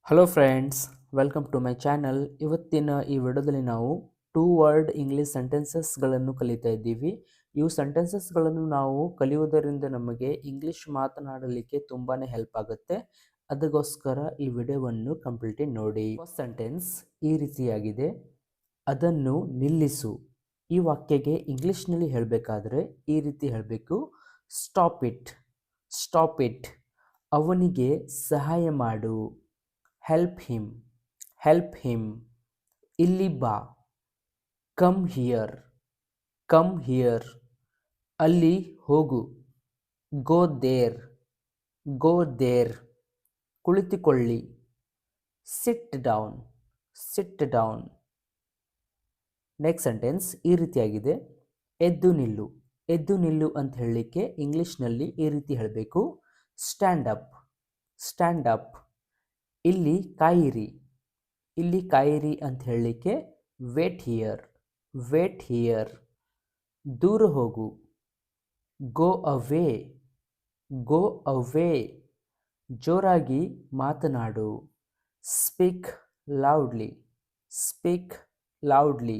Hello friends, welcome to my channel. ಇವತ್ತಿನ ಈ ವಿಡಿಯೋದಲ್ಲಿ ನಾವು 2 ವರ್ಡ್ ಇಂಗ್ಲಿಷ್ ಸೆಂಟೆನ್ಸಸ್ಗಳನ್ನು ಕಲಿತಾ ಇದ್ದೀವಿ. ಇವು ಸೆಂಟೆನ್ಸಸ್ಗಳನ್ನು ನಾವು ಕಲಿಯುವುದರಿಂದ ನಮಗೆ ಇಂಗ್ಲಿಷ್ ಮಾತನಾಡಲಿಕ್ಕೆ ತುಂಬಾ ಹೆಲ್ಪ್ ಆಗುತ್ತೆ. ಅದಕ್ಕೋಸ್ಕರ ಈ ವಿಡಿಯೋವನ್ನು ಕಂಪ್ಲೀಟ್ ನೋಡಿ. ಫಸ್ಟ್ ಸೆಂಟೆನ್ಸ್ ಈ ರೀತಿಯಾಗಿದೆ: ಅದನ್ನು ನಿಲ್ಲಿಸು. ಈ ವಾಕ್ಯಗೆ ಇಂಗ್ಲಿಷ್ನಲ್ಲಿ ಹೇಳಬೇಕಾದ್ರೆ ಈ ರೀತಿ ಹೇಳಬೇಕು: ಸ್ಟಾಪ್ ಇಟ್, ಸ್ಟಾಪ್ ಇಟ್. ಅವನಿಗೆ ಸಹಾಯ ಮಾಡು. Help him, help him. ಇಲ್ಲಿ ಬಾ. Come here, come here. ಅಲ್ಲಿ ಹೋಗು. Go there, go there. ಕುಳಿತುಕೊಳ್ಳಿ. Sit down, sit down. Next sentence ಈ ರೀತಿಯಾಗಿದೆ: ಎದ್ದು ನಿಲ್ಲು. ಎದ್ದು ನಿಲ್ಲು ಅಂತ ಹೇಳಲಿಕ್ಕೆ ಇಂಗ್ಲಿಷ್ನಲ್ಲಿ ಈ ರೀತಿ ಹೇಳಬೇಕು: ಸ್ಟ್ಯಾಂಡ್ ಅಪ್, ಸ್ಟ್ಯಾಂಡ್ ಅಪ್. ಇಲ್ಲಿ ಕಾಯಿರಿ. ಇಲ್ಲಿ ಕಾಯಿರಿ ಅಂತ ಹೇಳಲಿಕ್ಕೆ ವೇಟ್ ಹಿಯರ್, ವೇಟ್ ಹಿಯರ್. ದೂರ ಹೋಗು. ಗೋ ಅವೇ, ಗೋ ಅವೇ. ಜೋರಾಗಿ ಮಾತನಾಡು. Speak loudly, speak loudly.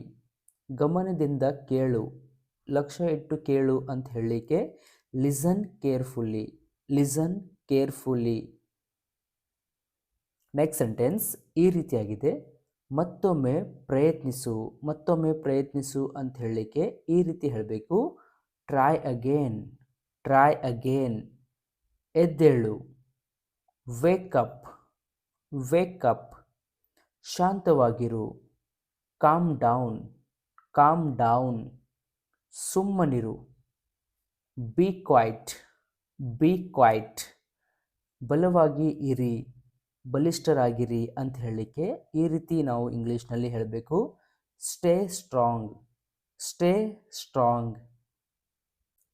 ಗಮನದಿಂದ ಕೇಳು. ಲಕ್ಷ್ಯ ಇಟ್ಟು ಕೇಳು ಅಂತ ಹೇಳಲಿಕ್ಕೆ listen carefully, listen carefully. Next sentence ಈ ರೀತಿಯಾಗಿದೆ: ಮತ್ತೊಮ್ಮೆ ಪ್ರಯತ್ನಿಸು. ಮತ್ತೊಮ್ಮೆ ಪ್ರಯತ್ನಿಸು ಅಂತ ಹೇಳಲಿಕ್ಕೆ ಈ ರೀತಿ ಹೇಳಬೇಕು: ಟ್ರೈ ಅಗೇನ್, ಟ್ರೈ ಅಗೇನ್. ಎದ್ದೇಳು. Wake up, wake up. ಶಾಂತವಾಗಿರು. Calm down, calm down. ಸುಮ್ಮನಿರು. Be quiet, be quiet. ಬಲವಾಗಿ ಇರಿ, ಬಲಿಷ್ಠರಾಗಿರಿ ಅಂತ ಹೇಳಲಿಕ್ಕೆ ಈ ರೀತಿ ನಾವು ಇಂಗ್ಲೀಷ್ನಲ್ಲಿ ಹೇಳಬೇಕು: stay strong, stay strong.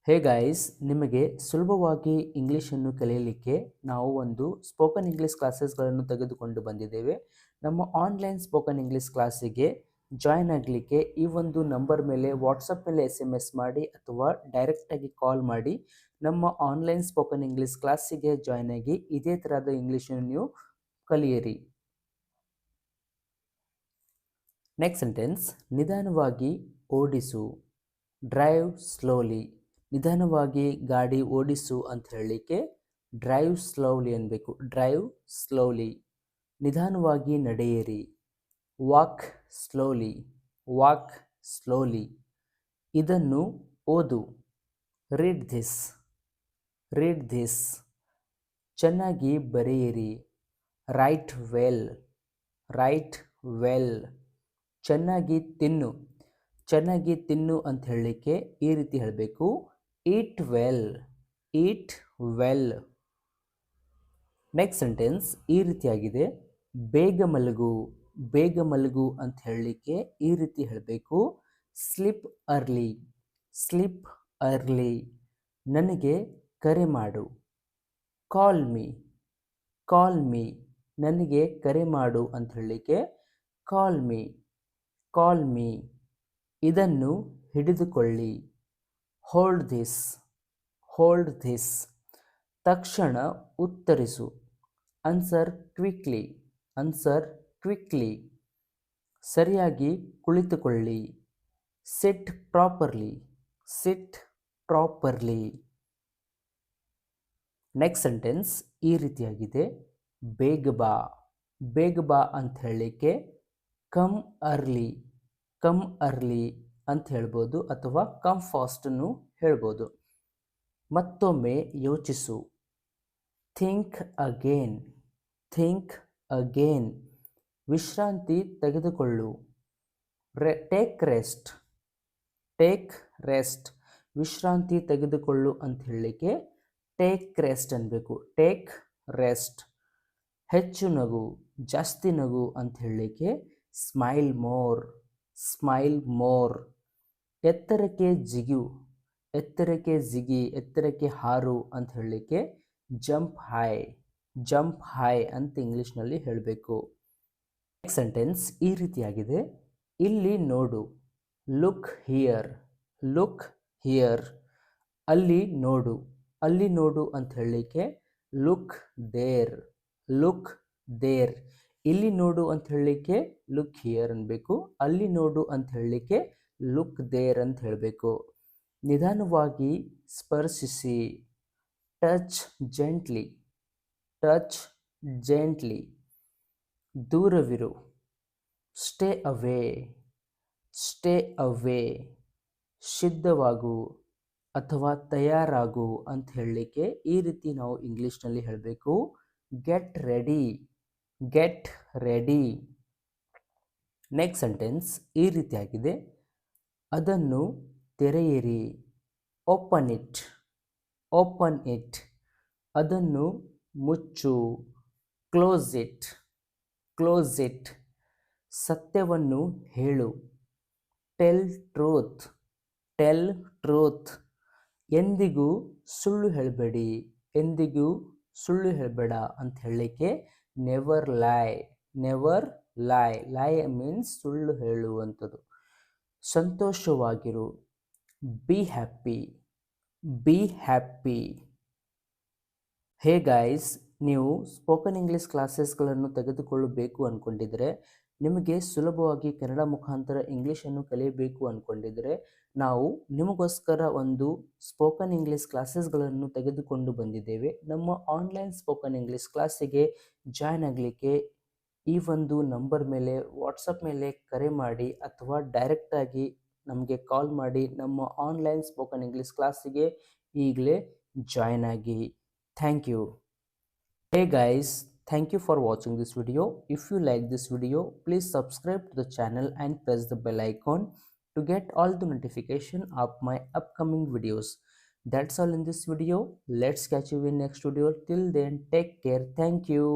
Hey guys, ನಿಮಗೆ ಸುಲಭವಾಗಿ ಇಂಗ್ಲೀಷನ್ನು ಕಲಿಯಲಿಕ್ಕೆ ನಾವು ಒಂದು ಸ್ಪೋಕನ್ ಇಂಗ್ಲೀಷ್ ಕ್ಲಾಸಸ್ಗಳನ್ನು ತೆಗೆದುಕೊಂಡು ಬಂದಿದ್ದೇವೆ. ನಮ್ಮ ಆನ್ಲೈನ್ ಸ್ಪೋಕನ್ ಇಂಗ್ಲೀಷ್ ಕ್ಲಾಸಿಗೆ ಜಾಯ್ನ್ ಆಗಲಿಕ್ಕೆ ಈ ಒಂದು ನಂಬರ್ ಮೇಲೆ ವಾಟ್ಸಪ್ ಮೇಲೆ SMS ಮಾಡಿ ಅಥವಾ ಡೈರೆಕ್ಟಾಗಿ ಕಾಲ್ ಮಾಡಿ ನಮ್ಮ ಆನ್ಲೈನ್ ಸ್ಪೋಕನ್ ಇಂಗ್ಲೀಷ್ ಕ್ಲಾಸಿಗೆ ಜಾಯ್ನ್ ಆಗಿ ಇದೇ ಥರದ ಇಂಗ್ಲೀಷನ್ನು ನೀವು ಕಲಿಯಿರಿ. ನೆಕ್ಸ್ಟ್ ಸೆಂಟೆನ್ಸ್ ನಿಧಾನವಾಗಿ ಓಡಿಸು. Drive slowly. ನಿಧಾನವಾಗಿ ಗಾಡಿ ಓಡಿಸು ಅಂತ ಹೇಳಲಿಕ್ಕೆ ಡ್ರೈವ್ ಸ್ಲೋಲಿ ಅನ್ಬೇಕು, ಡ್ರೈವ್ ಸ್ಲೋಲಿ. ನಿಧಾನವಾಗಿ ನಡೆಯಿರಿ. Walk slowly, walk slowly. ಇದನ್ನು ಓದು. Read this, read this. ಚೆನ್ನಾಗಿ ಬರೆಯಿರಿ. Right well, right well. ಚೆನ್ನಾಗಿ ತಿನ್ನು. ಚೆನ್ನಾಗಿ ತಿನ್ನು ಅಂತ ಹೇಳಲಿಕ್ಕೆ ಈ ರೀತಿ ಹೇಳಬೇಕು: ಈಟ್ ವೆಲ್, ಈಟ್ ವೆಲ್. ನೆಕ್ಸ್ಟ್ ಸೆಂಟೆನ್ಸ್ ಈ ರೀತಿಯಾಗಿದೆ: ಬೇಗ ಮಲಗು. ಬೇಗ ಮಲಗು ಅಂತ ಹೇಳಲಿಕ್ಕೆ ಈ ರೀತಿ ಹೇಳಬೇಕು: ಸ್ಲೀಪ್ ಅರ್ಲಿ, ಸ್ಲೀಪ್ ಅರ್ಲಿ. ನನಗೆ ಕರೆ ಮಾಡು. Call me, call me. ನನಗೆ ಕರೆ ಮಾಡು ಅಂತ ಹೇಳಲಿಕ್ಕೆ ಕಾಲ್ ಮೀ, ಕಾಲ್ ಮೀ. ಇದನ್ನು ಹಿಡಿದುಕೊಳ್ಳಿ. Hold this, hold this. ತಕ್ಷಣ ಉತ್ತರಿಸು. Answer quickly, answer quickly. ಸರಿಯಾಗಿ ಕುಳಿತುಕೊಳ್ಳಿ. Sit properly, sit properly. Next sentence ಈ ರೀತಿಯಾಗಿದೆ: ಬೇಗ ಬಾ. ಬೇಗ ಬಾ ಅಂತ ಹೇಳಲಿಕ್ಕೆ ಕಮ್ ಅರ್ಲಿ, ಕಮ್ ಅರ್ಲಿ ಅಂತ ಹೇಳ್ಬೋದು ಅಥವಾ ಕಮ್ ಫಾಸ್ಟನ್ನು ಹೇಳ್ಬೋದು. ಮತ್ತೊಮ್ಮೆ ಯೋಚಿಸು. Think again, think again. ವಿಶ್ರಾಂತಿ ತೆಗೆದುಕೊಳ್ಳು. Take rest, take rest. ವಿಶ್ರಾಂತಿ ತೆಗೆದುಕೊಳ್ಳು ಅಂತ ಹೇಳಲಿಕ್ಕೆ ಟೇಕ್ ರೆಸ್ಟ್ ಅನ್ಬೇಕು, ಟೇಕ್ ರೆಸ್ಟ್. ಹೆಚ್ಚು ನಗು, ಜಾಸ್ತಿ ನಗು ಅಂತ ಹೇಳಲಿಕ್ಕೆ ಸ್ಮೈಲ್ ಮೋರ್, ಸ್ಮೈಲ್ ಮೋರ್. ಎತ್ತರಕ್ಕೆ ಜಿಗು. ಎತ್ತರಕ್ಕೆ ಜಿಗಿ, ಎತ್ತರಕ್ಕೆ ಹಾರು ಅಂತ ಹೇಳಲಿಕ್ಕೆ ಜಂಪ್ ಹೈ, ಜಂಪ್ ಹೈ ಅಂತ ಇಂಗ್ಲೀಷ್ನಲ್ಲಿ ಹೇಳಬೇಕು. ನೆಕ್ಸ್ಟ್ ಸೆಂಟೆನ್ಸ್ ಈ ರೀತಿಯಾಗಿದೆ: ಇಲ್ಲಿ ನೋಡು. Look here, look here. ಅಲ್ಲಿ ನೋಡು. ಅಲ್ಲಿ ನೋಡು ಅಂತ ಹೇಳಲಿಕ್ಕೆ ಲುಕ್ ದೇರ್, ಲುಕ್ ದೇರ್. ಇಲ್ಲಿ ನೋಡು ಅಂತ ಹೇಳಲಿಕ್ಕೆ ಲುಕ್ ಹಿಯರ್ ಅನ್ಬೇಕು. ಅಲ್ಲಿ ನೋಡು ಅಂತ ಹೇಳಲಿಕ್ಕೆ ಲುಕ್ ದೇರ್ ಅಂತ ಹೇಳಬೇಕು. ನಿಧಾನವಾಗಿ ಸ್ಪರ್ಶಿಸಿ, ಟಚ್ ಜೆಂಟ್ಲಿ, ಟಚ್ ಜೆಂಟ್ಲಿ. ದೂರವಿರು, ಸ್ಟೇ ಅವೇ, ಸ್ಟೇ ಅವೇ. ಸಿದ್ಧವಾಗು ಅಥವಾ ತಯಾರಾಗು ಅಂತ ಹೇಳಲಿಕ್ಕೆ ಈ ರೀತಿ ನಾವು ಇಂಗ್ಲೀಷ್ನಲ್ಲಿ ಹೇಳಬೇಕು. Get ready, get ready. Next sentence ಈ ರೀತಿಯಾಗಿದೆ. ಅದನ್ನು ತೆರೆಯಿರಿ, ಓಪನ್ ಇಟ್, ಓಪನ್ ಇಟ್. ಅದನ್ನು ಮುಚ್ಚು, ಕ್ಲೋಸ್ ಇಟ್, ಕ್ಲೋಸ್ ಇಟ್. ಸತ್ಯವನ್ನು ಹೇಳು, ಟೆಲ್ ಟ್ರೂತ್, ಟೆಲ್ ಟ್ರೂತ್. ಎಂದಿಗೂ ಸುಳ್ಳು ಹೇಳಬೇಡಿ, ಎಂದಿಗೂ ಸುಳ್ಳು ಹೇಳಬೇಡ ಅಂತ ಹೇಳಲಿಕ್ಕೆ ನೆವರ್ ಲೈ, ನೆವರ್ ಲೈ. ಲೈ ಮೀನ್ಸ್ ಸುಳ್ಳು ಹೇಳುವಂಥದ್ದು. ಸಂತೋಷವಾಗಿರು, be happy, be happy. Hey guys, ನೀವು ಸ್ಪೋಕನ್ ಇಂಗ್ಲೀಷ್ ಕ್ಲಾಸಸ್ಗಳನ್ನು ತೆಗೆದುಕೊಳ್ಳಬೇಕು ಅಂದ್ಕೊಂಡಿದ್ರೆ, ನಿಮಗೆ ಸುಲಭವಾಗಿ ಕನ್ನಡ ಮುಖಾಂತರ ಇಂಗ್ಲೀಷನ್ನು ಕಲಿಯಬೇಕು ಅಂದ್ಕೊಂಡಿದ್ರೆ, ನಾವು ನಿಮಗೋಸ್ಕರ ಒಂದು ಸ್ಪೋಕನ್ ಇಂಗ್ಲೀಷ್ ಕ್ಲಾಸಸ್ಗಳನ್ನು ತೆಗೆದುಕೊಂಡು ಬಂದಿದ್ದೇವೆ. ನಮ್ಮ ಆನ್ಲೈನ್ ಸ್ಪೋಕನ್ ಇಂಗ್ಲೀಷ್ ಕ್ಲಾಸಿಗೆ ಜಾಯ್ನ್ ಆಗಲಿಕ್ಕೆ ಈ ಒಂದು ನಂಬರ್ ಮೇಲೆ ವಾಟ್ಸಪ್ ಮೇಲೆ ಕರೆ ಮಾಡಿ ಅಥವಾ ಡೈರೆಕ್ಟಾಗಿ ನಮಗೆ ಕಾಲ್ ಮಾಡಿ ನಮ್ಮ ಆನ್ಲೈನ್ ಸ್ಪೋಕನ್ ಇಂಗ್ಲೀಷ್ ಕ್ಲಾಸಿಗೆ ಈಗಲೇ ಜಾಯ್ನ್ ಆಗಿ. Thank you. Hey guys, thank you for watching this video. If you like this video, please subscribe to the channel and press the bell icon to get all the notification of my upcoming videos. That's all in this video. Let's catch you in next video. Till then, take care. Thank you.